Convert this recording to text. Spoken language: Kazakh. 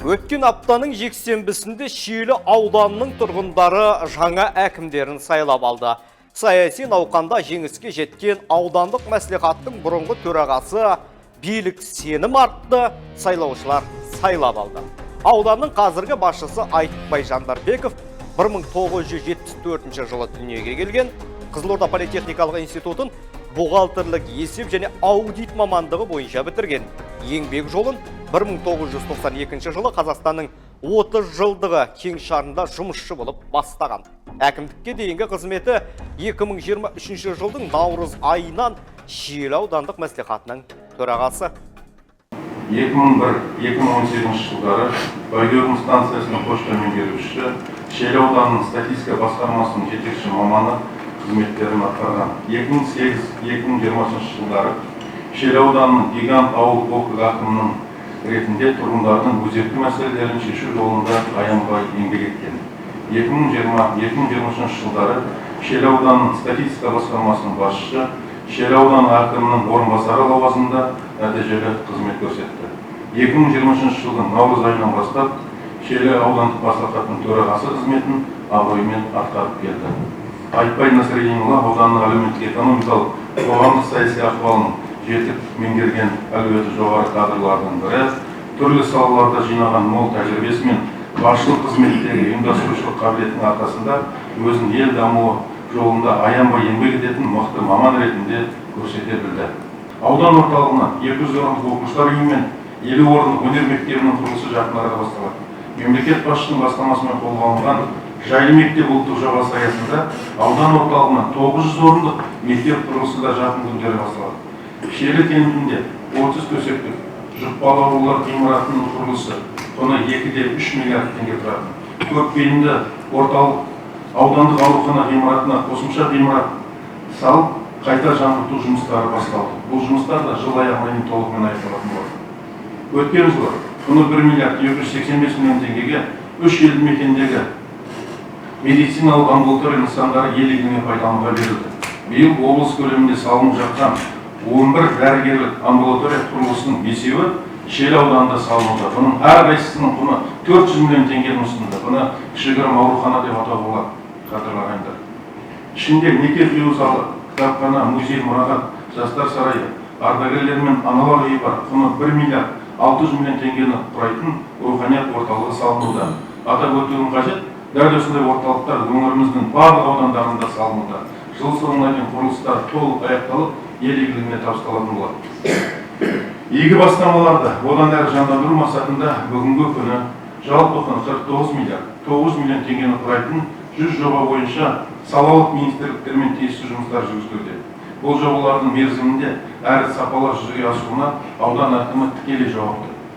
Өткен аптаның жексенбісінде Шиелі ауданының тұрғындары жаңа әкімдерін сайлап алды. Саяси науқанда жеңіске жеткен аудандық мәслихаттың бұрынғы төрағасы билік сенім артты, сайлаушылар сайлап алды. Ауданның қазіргі басшысы Айтбай Жандарбеков 1974 жылы дүниеге келген, Қызылорда политехникалық институтын бухгалтерлік есеп және аудит мамандығы бойынша бітірген. Еңбек жолын 1992 жылы Қазақстанның 30 жылдығы кеңшарында жұмысшы болып бастаған. Әкімдікке дейінгі қызметі 2023 жылдың наурыз айынан Шиелі аудандық мәслихатының төрағасы. 2001-2018 жылдары Байгөрім станциясының пошта меңгерушісі, Шиелі ауданының статистика басқармасының жетекші маманы қызметтерін атқарған. 2008-2020 жылдары Шиелі ауданының Гигант ауыл округ әкімінің ретінде тұрғындардың өзекті мәселелерін шешу жолында аянбай еңбек еткен. 2020-2023 жылдары Шиелі ауданының статистика басқармасының басшысы, Шиелі ауданы әкімінің орынбасары лауазымында нәтижелі қызмет көрсетті. 2023 жылдың наурыз айынан бастап Шиелі аудандық мәслихаттың төрағасы қызметін абыроймен атқарып келді. Айтбай Насреддинұлы ауданның әлеуметтік-экономикалық қоғамдық саяси ахуалын жетік меңгерген әлеуеті жоғары кадрлардың бірі, түрлі салаларда жинаған мол тәжірибесі мен басшылық қызметтегі ұйымдастырушылық қабілетінің арқасында өзін ел дамуы жолында аянбай еңбек ететін мықты маман ретінде көрсете білді. Аудан орталығына 200 орындық оқушылар үйі мен 50 орындық өнер мектебінің құрылысы жақын арада басталады. Мемлекет басшысының бастамасымен қолға алынған жайлы мектеп ұлттық жобасы аясында аудан орталығына 900 орындық мектеп құрылысы да жақын күндері басталады. Шиелі кентінде 30 төсектік жұқпалы аурулар ғимаратының құрылысы құны 2,3 миллиард теңге тұратын. Көпбейінді орталық аудандық аурухана ғимаратына қосымша ғимарат салып, қайта жаңғырту жұмыстары басталды. Бұл жұмыстар да жыл аяғына дейін толығымен аяқталатын болады. Өткен жылы құны 1 миллиард 285 миллион теңгеге 3 елді мекендегі медициналық амбулатория нысандары ел игілігіне пайдалануға берілді. Биыл облыс көлемінде салынып жатқан 11 дәрігерлік амбулатория құрылысының 5-еуі Шиелі ауданында салынуда. Бұның әрқайсысының құны 400 миллион теңгенің үстінде. Бұны кішігірім аурухана деп атауға болады, қадірлі ағайындар. Ішінде неке қию залы, кітапхана, музей, мұрағат, жастар сарайы, ардагерлер мен аналар үйі бар. Құны 1 миллиард 600 миллион теңгені құрайтын руханият орталығы салынуда. Атап өтуім қажет, дәл осындай орталықтар өңіріміздің барлық аудандарында салынуда. Жыл соңына дейін құрылыстар толық аяқталып, ел игілігіне табысталатын болады. Игі бастамаларды одан әрі жандандыру мақсатында бүгінгі күні жалпы құны 49 миллиард 900 миллион теңгені құрайтын 100 жоба бойынша салалық министрліктермен тиісті жұмыстар жүргізілуде. Бұл жобалардың мерзімінде әрі сапалы жүзеге асуына аудан әкімі тікелей жауапты.